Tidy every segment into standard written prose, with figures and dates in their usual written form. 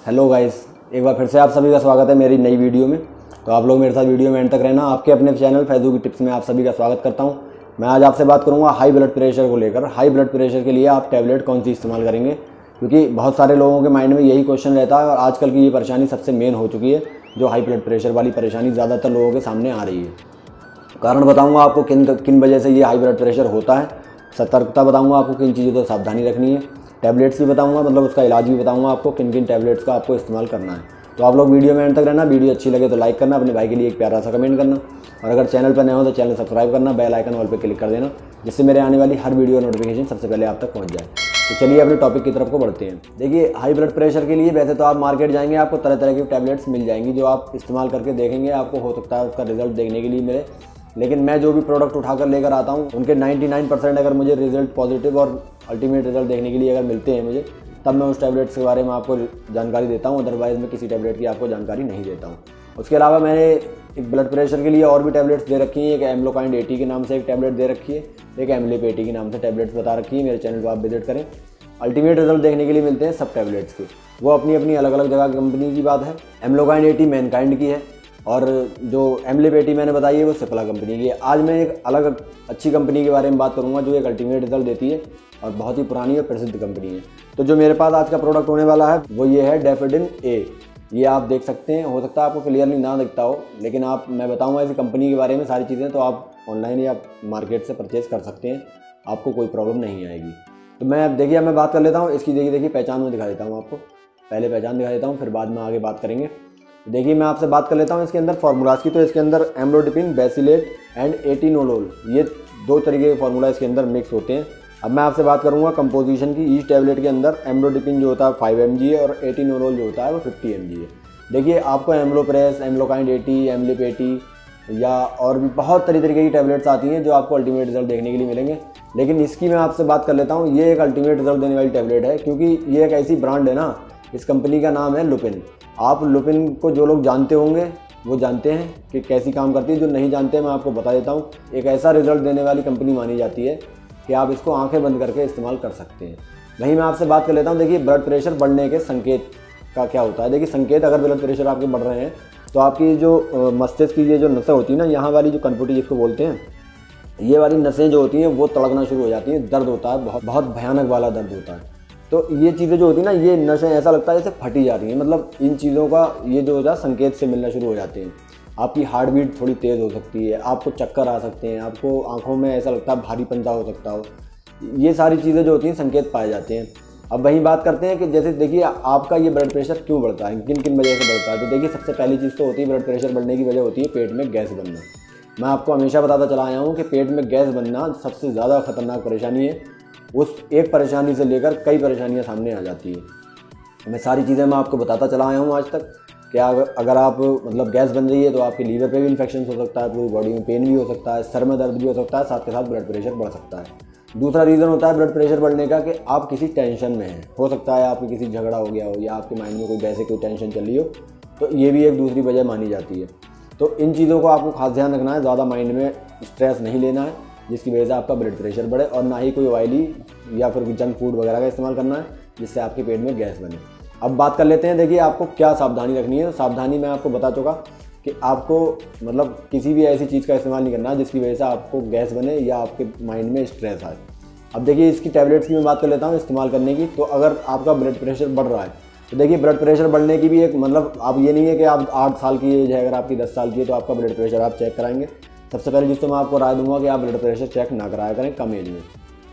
Hello guys, एक बार फिर से आप सभी का स्वागत है मेरी नई वीडियो में। तो आप लोग मेरे साथ वीडियो में एंड तक रहना। आपके अपने चैनल फैजू की टिप्स में आप सभी का स्वागत करता हूं। मैं आज आपसे बात करूंगा हाई ब्लड प्रेशर को लेकर। हाई ब्लड प्रेशर के लिए आप टैबलेट कौन सी इस्तेमाल करेंगे, क्योंकि बहुत सारे लोगों के माइंड में यही क्वेश्चन रहता है और आजकल की ये परेशानी सबसे मेन हो चुकी है। जो हाई ब्लड प्रेशर वाली परेशानी ज़्यादातर लोगों के सामने आ रही है। कारण बताऊँगा आपको किन किन वजह से ये हाई ब्लड प्रेशर होता है। सतर्कता बताऊँगा आपको किन चीज़ों से सावधानी रखनी है। टैबलेट्स भी बताऊंगा, मतलब उसका इलाज भी बताऊंगा आपको किन किन टैबलेट्स का आपको इस्तेमाल करना है। तो आप लोग वीडियो में एंड तक रहना। वीडियो अच्छी लगे तो लाइक करना, अपने भाई के लिए एक प्यारा सा कमेंट करना और अगर चैनल पर नए हो तो चैनल सब्सक्राइब करना, बेल आइकन ऑल पे क्लिक कर देना, जिससे मेरे आने वाली हर वीडियो नोटिफिकेशन सबसे पहले आप तक पहुंच जाए। तो चलिए अपने टॉपिक की तरफ को बढ़ते हैं। देखिए, हाई ब्लड प्रेशर के लिए वैसे तो आप मार्केट जाएंगे, आपको तरह तरह की टैबलेट्स मिल जाएंगी जो आप इस्तेमाल करके देखेंगे। आपको हो सकता है उसका रिजल्ट देखने के लिए मिले, लेकिन मैं जो भी प्रोडक्ट उठाकर लेकर आता हूँ उनके 99% अगर मुझे रिजल्ट पॉजिटिव और अल्टीमेट रिजल्ट देखने के लिए अगर मिलते हैं मुझे, तब मैं उस टैबलेट्स के बारे में आपको जानकारी देता हूँ। अदरवाइज़ मैं किसी टैबलेट की आपको जानकारी नहीं देता हूँ। उसके अलावा मैंने एक ब्लड प्रेशर के लिए और भी टैबलेट्स दे रखी हैं। एक एम्लोकाइंड 80 के नाम से एक टैबलेट दे रखी है, एक एमलिप 80 के नाम से टैबलेट्स बता रखी है। मेरे चैनल को आप विजिट करें, अल्टीमेट रिजल्ट देखने के लिए मिलते हैं सब टैबलेट्स के। वो अपनी अपनी अलग अलग जगह कंपनी की बात है। एम्लोकाइंड 80 मैनकाइंड की है और जो एमलिप 80 मैंने बताई है वो सिप्ला कंपनी की है। आज मैं एक अलग अच्छी कंपनी के बारे में बात करूंगा जो एक अल्टीमेट रिजल्ट देती है और बहुत ही पुरानी और प्रसिद्ध कंपनी है। तो जो मेरे पास आज का प्रोडक्ट होने वाला है वो ये है डेफिडिन ए। ये आप देख सकते हैं, हो सकता है आपको क्लियरली ना दिखता हो, लेकिन मैं बताऊंगा इसी कंपनी के बारे में सारी चीज़ें, तो आप ऑनलाइन या मार्केट से परचेज़ कर सकते हैं, आपको कोई प्रॉब्लम नहीं आएगी। तो मैं बात कर लेता हूँ इसकी। देखिए पहचान में दिखा देता हूँ आपको। पहले पहचान दिखा देता हूँ, फिर बाद में आगे बात करेंगे। देखिए, मैं आपसे बात कर लेता हूँ इसके अंदर फार्मूलाज की। तो इसके अंदर एम्लोडिपिन, बेसिलेट एंड एटिनोलोल, ये दो तरीके के फार्मूला इसके अंदर मिक्स होते हैं। अब मैं आपसे बात करूँगा कंपोजिशन की। ईच टैबलेट के अंदर एम्लोडिपिन जो होता है 5 mg है और एटिनोलोल जो होता है वो 50 mg है। देखिए, आपको एम्लोप्रेस, एम्लोकाइंड 80, एमलिप 80 या और भी बहुत तरीके की टैबलेट्स आती हैं जो आपको अल्टीमेट रिजल्ट देखने के लिए मिलेंगे, लेकिन इसकी मैं आपसे बात कर लेता हूँ। ये एक अल्टीमेट रिजल्ट देने वाली टैबलेट है, क्योंकि ये एक ऐसी ब्रांड है ना, इस कंपनी का नाम है लुपिन। आप लुपिन को जो लोग जानते होंगे वो जानते हैं कि कैसी काम करती है। जो नहीं जानते मैं आपको बता देता हूँ। एक ऐसा रिजल्ट देने वाली कंपनी मानी जाती है कि आप इसको आंखें बंद करके इस्तेमाल कर सकते हैं। वहीं मैं आपसे बात कर लेता हूँ। देखिए, ब्लड प्रेशर बढ़ने के संकेत का क्या होता है। देखिए, संकेत अगर ब्लड प्रेशर आपके बढ़ रहे हैं तो आपकी जो मस्तिष्क की ये जो नसें होती हैं ना, यहाँ वाली जो कनपुटी जिसको बोलते हैं, ये वाली नसें जो होती हैं वो तड़कना शुरू हो जाती हैं। दर्द होता है, बहुत बहुत भयानक वाला दर्द होता है। तो ये चीज़ें जो होती है ना, ये नसें ऐसा लगता है जैसे फटी जा रही हैं। मतलब इन चीज़ों का ये जो होता है संकेत से मिलना शुरू हो जाते हैं। आपकी हार्ट बीट थोड़ी तेज़ हो सकती है, आपको चक्कर आ सकते हैं, आपको आंखों में ऐसा लगता है भारीपन हो सकता हो। ये सारी चीज़ें जो होती हैं संकेत पाए जाते हैं। अब वहीं बात करते हैं कि जैसे देखिए आपका ये ब्लड प्रेशर क्यों बढ़ता है, किन किन वजह से बढ़ता है। तो देखिए, सबसे पहली चीज़ तो होती है ब्लड प्रेशर बढ़ने की वजह होती है पेट में गैस बनना। मैं आपको हमेशा बताता चला आया हूँ कि पेट में गैस बनना सबसे ज़्यादा खतरनाक परेशानी है। उस एक परेशानी से लेकर कई परेशानियां सामने आ जाती है। मैं सारी चीज़ें मैं आपको बताता चला आया हूँ आज तक कि अगर आप मतलब गैस बन रही है तो आपके लीवर पे भी इन्फेक्शन हो सकता है, पूरी बॉडी में पेन भी हो सकता है, सर में दर्द भी हो सकता है, साथ के साथ ब्लड प्रेशर बढ़ सकता है। दूसरा रीज़न होता है ब्लड प्रेशर बढ़ने का कि आप किसी टेंशन में हैं। हो सकता है आपके किसी झगड़ा हो गया हो या आपके माइंड में कोई टेंशन चल रही हो, तो ये भी एक दूसरी वजह मानी जाती है। तो इन चीज़ों को आपको खास ध्यान रखना है। ज़्यादा माइंड में स्ट्रेस नहीं लेना है जिसकी वजह से आपका ब्लड प्रेशर बढ़े, और ना ही कोई ऑयली या फिर जंक फूड वगैरह का इस्तेमाल करना है जिससे आपके पेट में गैस बने। अब बात कर लेते हैं। देखिए, आपको क्या सावधानी रखनी है। तो सावधानी मैं आपको बता चुका कि आपको मतलब किसी भी ऐसी चीज़ का इस्तेमाल नहीं करना है जिसकी वजह से आपको गैस बने या आपके माइंड में स्ट्रेस आए। अब देखिए, इसकी टैबलेट्स की मैं बात कर लेता हूँ इस्तेमाल करने की। तो अगर आपका ब्लड प्रेशर बढ़ रहा है तो देखिए, ब्लड प्रेशर बढ़ने की भी एक मतलब आप ये नहीं है कि आप 8 साल की एज है, अगर आपकी 10 साल की है तो आपका ब्लड प्रेशर आप चेक कराएंगे। सबसे पहले जिस तो मैं आपको राय दूंगा कि आप ब्लड प्रेशर चेक ना कराया करें कम एज में।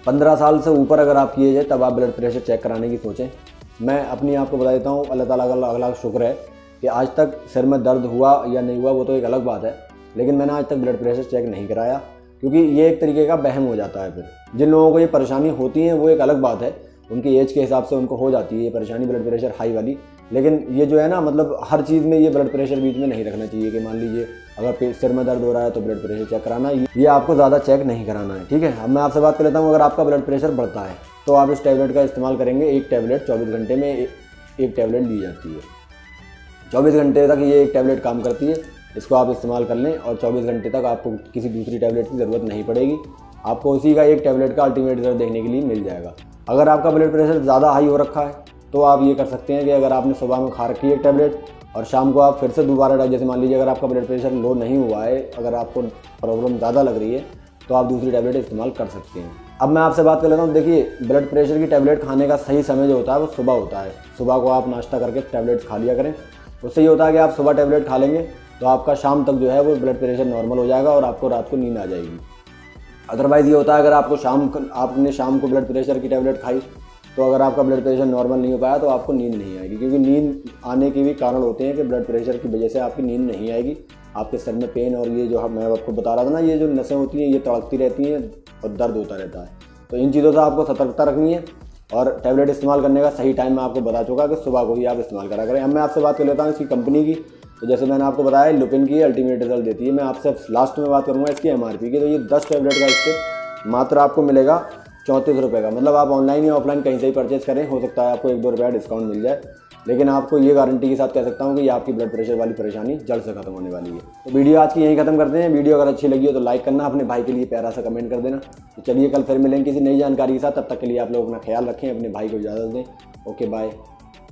15 साल से ऊपर अगर आपकी एज है तब आप ब्लड प्रेशर चेक कराने की सोचें। मैं अपनी आपको बता देता हूँ, अल्लाह ताला का अगला शुक्र है कि आज तक सिर में दर्द हुआ या नहीं हुआ वो तो एक अलग बात है, लेकिन मैंने आज तक ब्लड प्रेशर चेक नहीं कराया, क्योंकि ये एक तरीके का वहम हो जाता है। फिर जिन लोगों को ये परेशानी होती है वो एक अलग बात है, उनकी एज के हिसाब से उनको हो जाती है ये परेशानी ब्लड प्रेशर हाई वाली। लेकिन ये जो है ना, मतलब हर चीज़ में ये ब्लड प्रेशर बीच में नहीं रखना चाहिए कि मान लीजिए अगर सिर में दर्द हो रहा है तो ब्लड प्रेशर चेक कराना, ये आपको ज़्यादा चेक नहीं कराना है। ठीक है। अब मैं आपसे बात कर लेता हूँ। अगर आपका ब्लड प्रेशर बढ़ता है तो आप इस टैबलेट का इस्तेमाल करेंगे। एक टैबलेट 24 घंटे में एक टैबलेट ली जाती है। 24 घंटे तक ये एक टैबलेट काम करती है। इसको आप इस्तेमाल कर लें और 24 घंटे तक आपको किसी दूसरी टैबलेट की ज़रूरत नहीं पड़ेगी। आपको उसी का एक टैबलेट का अल्टीमेट रिजल्ट देखने के लिए मिल जाएगा। अगर आपका ब्लड प्रेशर ज़्यादा हाई हो रखा है तो आप ये कर सकते हैं कि अगर आपने सुबह में खा रखी है एक टैबलेट और शाम को आप फिर से दोबारा, जैसे मान लीजिए अगर आपका ब्लड प्रेशर लो नहीं हुआ है, अगर आपको प्रॉब्लम ज़्यादा लग रही है, तो आप दूसरी टैबलेट इस्तेमाल कर सकते हैं। अब मैं आपसे बात कर लेता हूँ। देखिए, ब्लड प्रेशर की टैबलेट खाने का सही समय जो होता है वो सुबह होता है। सुबह को आप नाश्ता करके टैबलेट्स खा लिया करें। उससे ये होता है कि आप सुबह टैबलेट खा लेंगे तो आपका शाम तक जो है वो ब्लड प्रेशर नॉर्मल हो जाएगा और आपको रात को नींद आ जाएगी। अदरवाइज़ ये होता है अगर आपको आपने शाम को ब्लड प्रेशर की टैबलेट खाई तो अगर आपका ब्लड प्रेशर नॉर्मल नहीं हो पाया तो आपको नींद नहीं आएगी, क्योंकि नींद आने के भी कारण होते हैं कि ब्लड प्रेशर की वजह से आपकी नींद नहीं आएगी। आपके सर में पेन और ये जो मैं आपको बता रहा था ना, ये जो नसें होती हैं ये तड़कती रहती हैं और दर्द होता रहता है। तो इन चीज़ों से आपको सतर्कता रखनी है और टैबलेट इस्तेमाल करने का सही टाइम मैं आपको बता चुका कि सुबह को ही आप इस्तेमाल करा करें। अब मैं आपसे बात कर लेता हूँ इसकी कंपनी की। तो जैसे मैंने आपको बताया लुपिन की अल्टीमेट रिजल्ट देती है। मैं आपसे लास्ट में बात करूँगा इसकी MRP की। तो ये 10 टैबलेट का इससे मात्र आपको मिलेगा 34 रुपये का। मतलब आप ऑनलाइन या ऑफलाइन कहीं से ही परचेज करें, हो सकता है आपको 1-2 रुपया डिस्काउंट मिल जाए, लेकिन आपको ये गारंटी के साथ कह सकता हूँ कि ये आपकी ब्लड प्रेशर वाली परेशानी जल्द से खत्म होने वाली है। तो वीडियो आज की यहीं खत्म करते हैं। वीडियो अगर अच्छी लगी हो तो लाइक करना, अपने भाई के लिए प्यारा सा कमेंट कर देना। तो चलिए कल फिर मिलेंगे किसी नई जानकारी के साथ। तब तक के लिए आप लोग अपना ख्याल रखें, अपने भाई को इजाज़त दें। Okay bye.